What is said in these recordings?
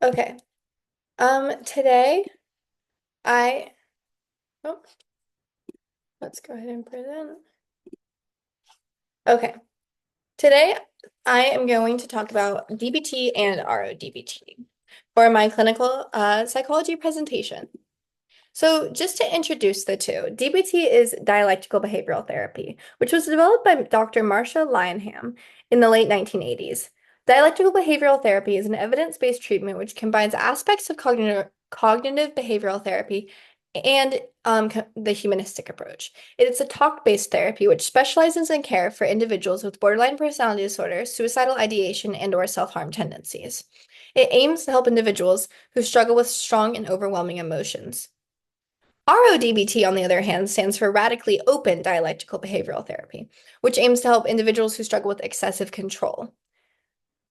Okay. Today I oh, let's go ahead and present. Okay. Today I am going to talk about DBT and RODBT for my clinical psychology presentation. So just to introduce the two, DBT is dialectical behavioral therapy, which was developed by Dr. Marcia Lionham in the late 1980s. Dialectical behavioral therapy is an evidence-based treatment which combines aspects of cognitive behavioral therapy and the humanistic approach. It is a talk-based therapy which specializes in care for individuals with borderline personality disorder, suicidal ideation, and/or self-harm tendencies. It aims to help individuals who struggle with strong and overwhelming emotions. RODBT, on the other hand, stands for Radically Open Dialectical Behavioral Therapy, which aims to help individuals who struggle with excessive control.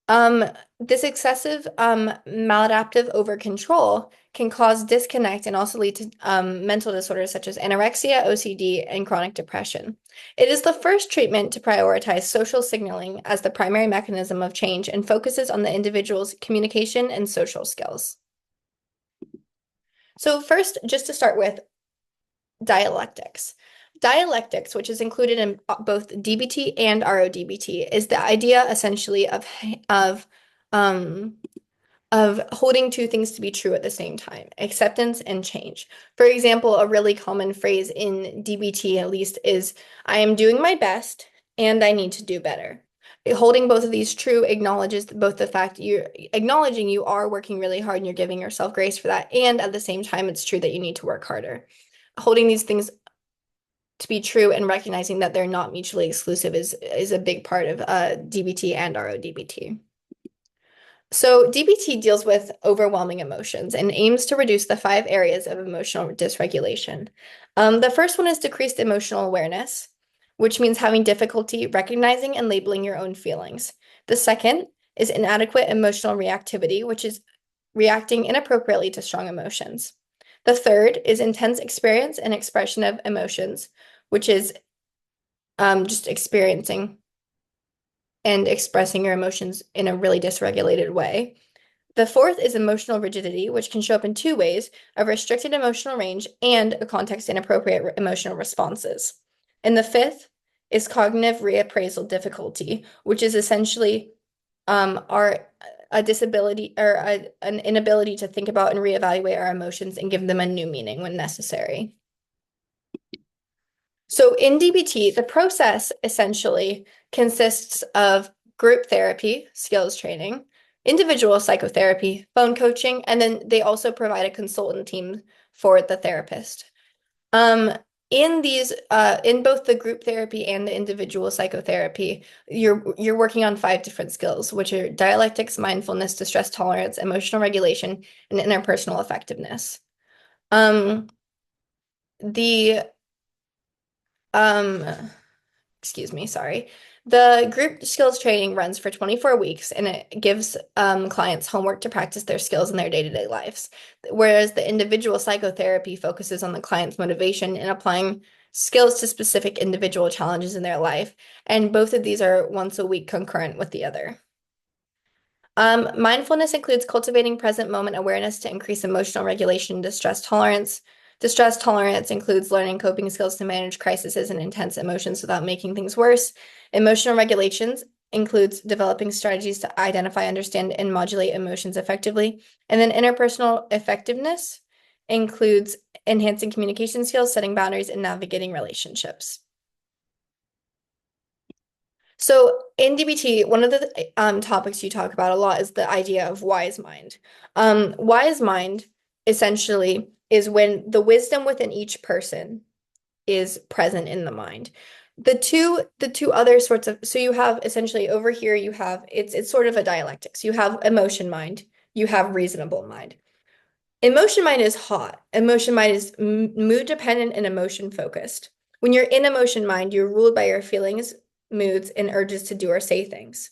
Um, this excessive maladaptive over control can cause disconnect and also lead to mental disorders such as anorexia, OCD, and chronic depression. It is the first treatment to prioritize social signaling as the primary mechanism of change and focuses on the individual's communication and social skills. So first, just to start with, dialectics. Dialectics, which is included in both DBT and RODBT, is the idea essentially um, of holding two things to be true at the same time, acceptance and change. For example, a really common phrase in DBT at least is, I am doing my best and I need to do better. Holding both of these true acknowledges both the fact you're acknowledging you are working really hard and you're giving yourself grace for that, and at the same time, it's true that you need to work harder. Holding these things to be true and recognizing that they're not mutually exclusive is a big part of DBT and RODBT. So DBT deals with overwhelming emotions and aims to reduce the 5 areas of emotional dysregulation. The first one is decreased emotional awareness, which means having difficulty recognizing and labeling your own feelings. The second is inadequate emotional reactivity, which is reacting inappropriately to strong emotions. The third is intense experience and expression of emotions, which is just experiencing and expressing your emotions in a really dysregulated way. The fourth is emotional rigidity, which can show up in 2 ways, a restricted emotional range and a context-inappropriate emotional responses. And the fifth is cognitive reappraisal difficulty, which is essentially our a disability or an inability to think about and reevaluate our emotions and give them a new meaning when necessary. So in DBT, the process essentially consists of group therapy, skills training, individual psychotherapy, phone coaching, and then they also provide a consultant team for the therapist. Um, in both the group therapy and the individual psychotherapy, you're working on 5 different skills, which are dialectics, mindfulness, distress tolerance, emotional regulation, and interpersonal effectiveness. Um, the um, excuse me, sorry. The group skills training runs for 24 weeks and it gives clients homework to practice their skills in their day-to-day lives. Whereas the individual psychotherapy focuses on the client's motivation and applying skills to specific individual challenges in their life. And both of these are once a week concurrent with the other. Mindfulness includes cultivating present moment awareness to increase emotional regulation and distress tolerance. Distress tolerance includes learning coping skills to manage crises and intense emotions without making things worse. Emotional regulations includes developing strategies to identify, understand, and modulate emotions effectively. And then interpersonal effectiveness includes enhancing communication skills, setting boundaries, and navigating relationships. So in DBT, one of the topics you talk about a lot is the idea of wise mind. Wise mind essentially is when the wisdom within each person is present in the mind. The two other sorts of, so you have essentially over here you have it's sort of a dialectics. You have emotion mind, you have reasonable mind. Emotion mind is hot. Emotion mind is mood dependent and emotion focused. When you're in emotion mind, you're ruled by your feelings, moods, and urges to do or say things.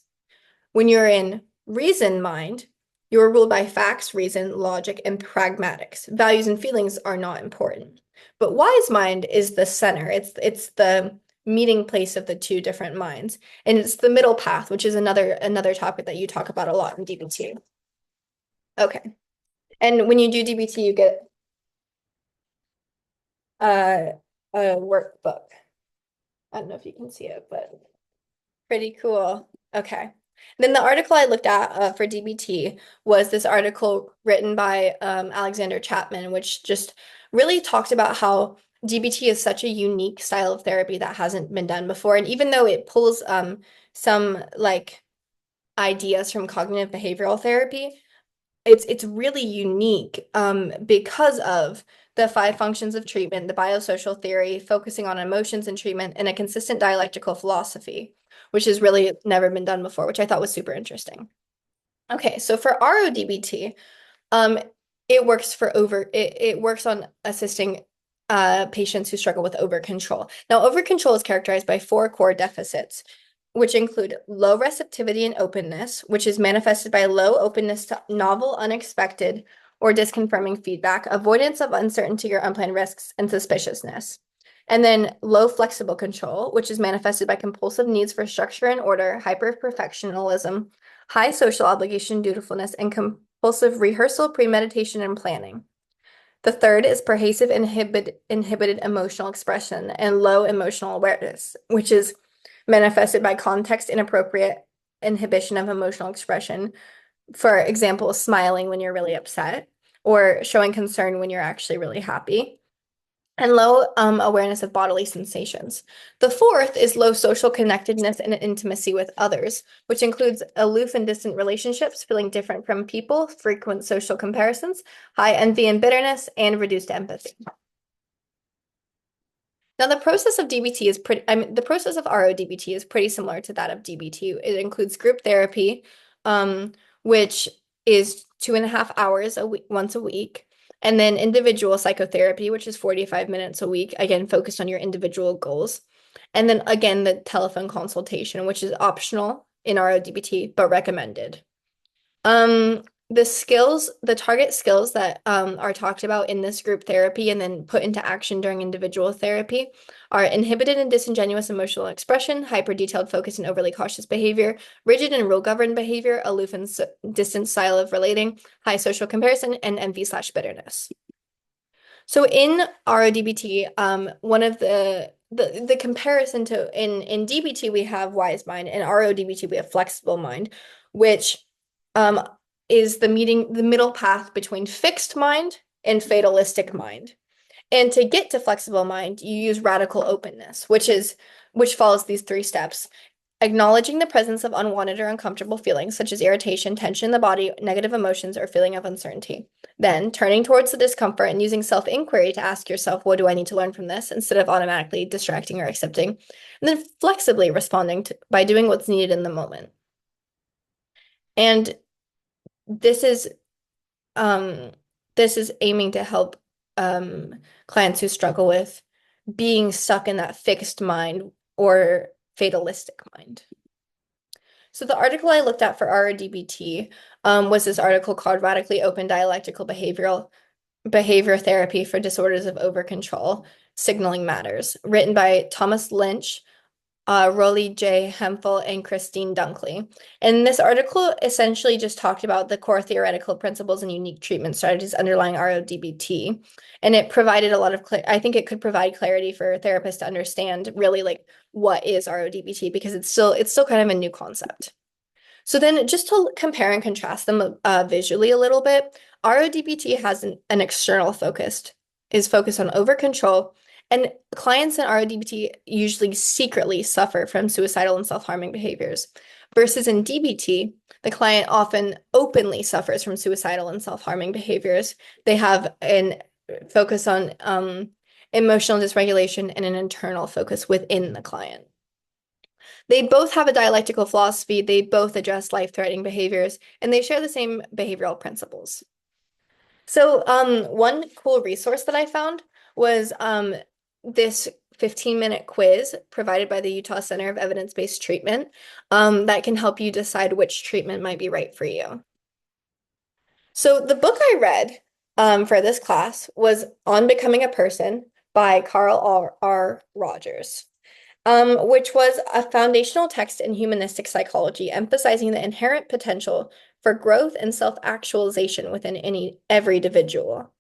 When you're in reason mind, you're ruled by facts, reason, logic, and pragmatics. Values and feelings are not important. But wise mind is the center. It's the meeting place of the two different minds. And it's the middle path, which is another topic that you talk about a lot in DBT. Okay. And when you do DBT, you get uh, a workbook. I don't know if you can see it, but pretty cool. Okay. Then the article I looked at for DBT was this article written by Alexander Chapman, which just really talked about how DBT is such a unique style of therapy that hasn't been done before. And even though it pulls some like ideas from cognitive behavioral therapy, it's really unique because of the five functions of treatment, the biosocial theory, focusing on emotions and treatment, and a consistent dialectical philosophy, which has really never been done before, which I thought was super interesting. Okay, so for RODBT, um, it works on assisting patients who struggle with over control. Now, over control is characterized by four core deficits, which include low receptivity and openness, which is manifested by low openness to novel, unexpected, or disconfirming feedback, avoidance of uncertainty or unplanned risks, and suspiciousness. And then low flexible control, which is manifested by compulsive needs for structure and order, hyper-perfectionism, high social obligation, dutifulness, and compulsive rehearsal, premeditation, and planning. The third is pervasive inhibited emotional expression and low emotional awareness, which is manifested by context inappropriate inhibition of emotional expression. For example, smiling when you're really upset or showing concern when you're actually really happy and low awareness of bodily sensations. The fourth is low social connectedness and intimacy with others, which includes aloof and distant relationships, feeling different from people, frequent social comparisons, high envy and bitterness, and reduced empathy. Now, the process of DBT is pretty, I mean, the process of RODBT is pretty similar to that of DBT. It includes group therapy, which is 2.5 hours once a week, and then individual psychotherapy, which is 45 minutes a week, again, focused on your individual goals. And then again, the telephone consultation, which is optional in RODBT, but recommended. The target skills that are talked about in this group therapy and then put into action during individual therapy are inhibited and disingenuous emotional expression, hyper detailed focus and overly cautious behavior, rigid and rule governed behavior, aloof and distant style of relating, high social comparison, and envy/bitterness. So in RODBT, one of the comparison to in DBT we have wise mind, and RODBT we have flexible mind, which um is the middle path between fixed mind and fatalistic mind. And to get to flexible mind, you use radical openness, which follows these three steps. Acknowledging the presence of unwanted or uncomfortable feelings, such as irritation, tension in the body, negative emotions, or feeling of uncertainty. Then turning towards the discomfort and using self-inquiry to ask yourself, what do I need to learn from this, instead of automatically distracting or accepting. And then flexibly responding by doing what's needed in the moment. And this is um, this is aiming to help clients who struggle with being stuck in that fixed mind or fatalistic mind. So the article I looked at for RODBT was this article called Radically Open Dialectical Behavior Therapy for Disorders of Overcontrol, Signaling Matters, written by Thomas Lynch, Rolly J. Hemphill, and Christine Dunkley. And this article essentially just talked about the core theoretical principles and unique treatment strategies underlying RODBT. And it provided a lot of, I think it could provide clarity for therapists to understand really like what is RODBT because it's still kind of a new concept. So then just to compare and contrast them visually a little bit, RODBT has an external is focused on over control, and clients in RODBT usually secretly suffer from suicidal and self-harming behaviors. Versus in DBT, the client often openly suffers from suicidal and self-harming behaviors. They have an focus on emotional dysregulation and an internal focus within the client. They both have a dialectical philosophy, they both address life-threatening behaviors, and they share the same behavioral principles. So, one cool resource that I found was this 15-minute quiz provided by the Utah Center of Evidence-Based Treatment that can help you decide which treatment might be right for you. So, the book I read for this class was On Becoming a Person by Carl R. Rogers. which was a foundational text in humanistic psychology, emphasizing the inherent potential for growth and self-actualization within every individual.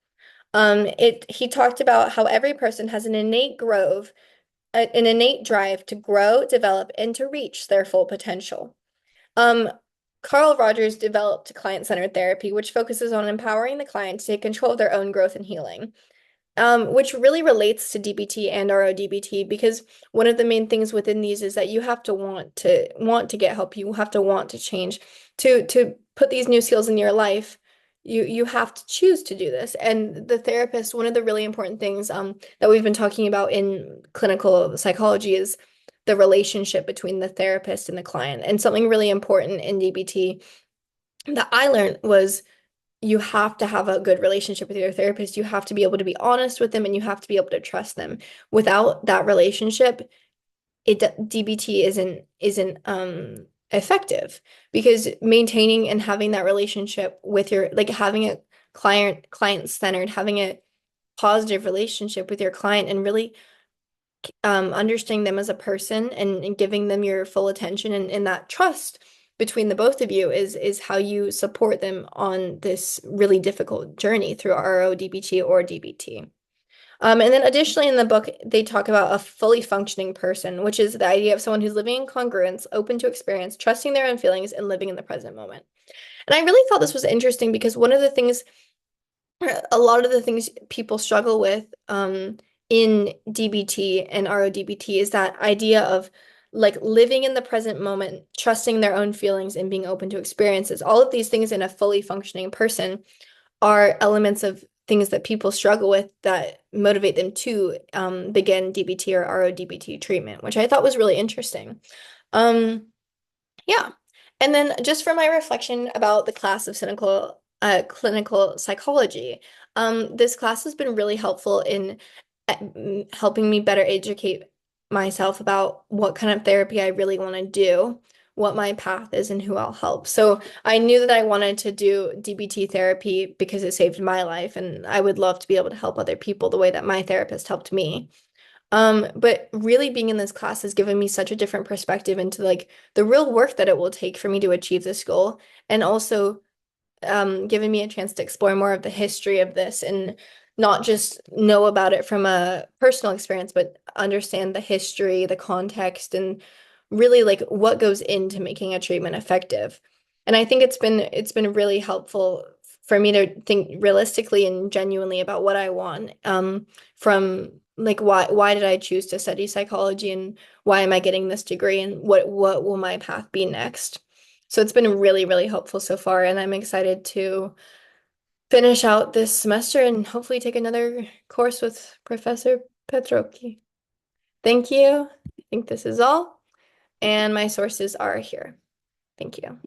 He talked about how every person has an innate drive to grow, develop, and to reach their full potential. Um, Carl Rogers developed client-centered therapy, which focuses on empowering the client to take control of their own growth and healing, which really relates to DBT and RODBT because one of the main things within these is that you have to want to get help. You have to want to change to put these new skills in your life. You have to choose to do this. And the therapist, one of the really important things that we've been talking about in clinical psychology is the relationship between the therapist and the client. And something really important in DBT that I learned was you have to have a good relationship with your therapist. You have to be able to be honest with them and you have to be able to trust them. Without that relationship, DBT isn't effective because maintaining and having that relationship with your like having a client centered, having a positive relationship with your client and really understanding them as a person and giving them your full attention and that trust between the both of you is how you support them on this really difficult journey through RODBT or DBT. And then additionally in the book, they talk about a fully functioning person, which is the idea of someone who's living in congruence, open to experience, trusting their own feelings, and living in the present moment. And I really thought this was interesting because one of the things a lot of the things people struggle with in DBT and RODBT is that idea of like living in the present moment, trusting their own feelings, and being open to experiences. All of these things in a fully functioning person are elements of things that people struggle with that motivate them to begin DBT or RODBT treatment, which I thought was really interesting. Um, yeah. And then just for my reflection about the class of clinical psychology, this class has been really helpful in helping me better educate myself about what kind of therapy I really want to do, what my path is, and who I'll help. So I knew that I wanted to do DBT therapy because it saved my life, and I would love to be able to help other people the way that my therapist helped me. But really being in this class has given me such a different perspective into like the real work that it will take for me to achieve this goal, and also given me a chance to explore more of the history of this and not just know about it from a personal experience, but understand the history, the context, and really like what goes into making a treatment effective. And I think it's been really helpful for me to think realistically and genuinely about what I want from like why did I choose to study psychology and why am I getting this degree and what will my path be next? So it's been really, really helpful so far, and I'm excited to finish out this semester and hopefully take another course with Professor Petrocchi. Thank you. I think this is all, and my sources are here. Thank you.